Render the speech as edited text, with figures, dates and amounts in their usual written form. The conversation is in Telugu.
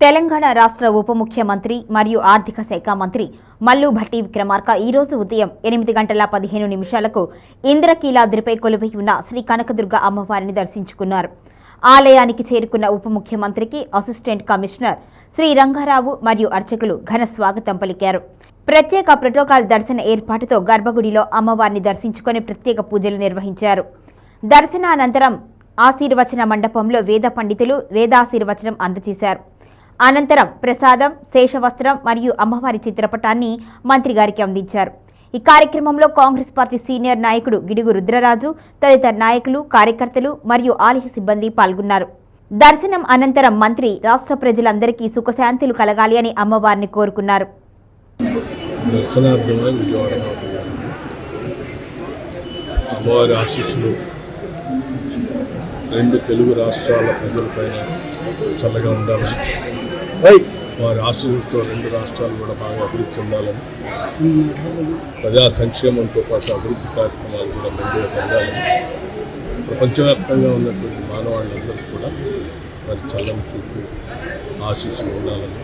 తెలంగాణ రాష్ట్ర ఉప ముఖ్యమంత్రి మరియు ఆర్థిక శాఖ మంత్రి మల్లు భట్టి విక్రమార్క ఈ రోజు ఉదయం 8:15 ఇంద్రకీలాద్రిపై కొలువై ఉన్న శ్రీ కనకదుర్గ అమ్మవారిని దర్శించుకున్నారు. ఆలయానికి చేరుకున్న ఉప ముఖ్యమంత్రికి అసిస్టెంట్ కమిషనర్ శ్రీ రంగారావు మరియు అర్చకులు ఘన స్వాగతం పలికారు. ప్రత్యేక ప్రోటోకాల్ దర్శన ఏర్పాటుతో గర్భగుడిలో అమ్మవారిని దర్శించుకుని ప్రత్యేక పూజలు నిర్వహించారు. దర్శనానంతరం ఆశీర్వచన మండపంలో వేద పండితులు వేదాశీర్వచనం అందజేశారు. అనంతరం ప్రసాదం, శేషవస్త్రం మరియు అమ్మవారి చిత్రపటాన్ని మంత్రి గారికి అందించారు. ఈ కార్యక్రమంలో కాంగ్రెస్ పార్టీ సీనియర్ నాయకుడు గిడుగు రుద్రరాజు తదితర నాయకులు, కార్యకర్తలు మరియు ఆలయ సిబ్బంది పాల్గొన్నారు. దర్శనం అనంతరం మంత్రి రాష్ట్ర ప్రజలందరికీ సుఖశాంతులు కలగాలి అని అమ్మవారిని కోరుకున్నారు. అమ్మవారి ఆశీస్సులు రెండు తెలుగు రాష్ట్రాల ప్రజలపైన చల్లగా ఉండాలని, వారి ఆశీస్సులతో రెండు రాష్ట్రాలు కూడా బాగా అభివృద్ధి చెందాలని, ప్రజా సంక్షేమంతో పాటు అభివృద్ధి కార్యక్రమాలు కూడా మెండుగా జరగాలని, ప్రపంచవ్యాప్తంగా ఉన్నటువంటి మానవాళ్ళందరూ కూడా వారి చల్లని చూపు ఆశీస్సులు ఉండాలని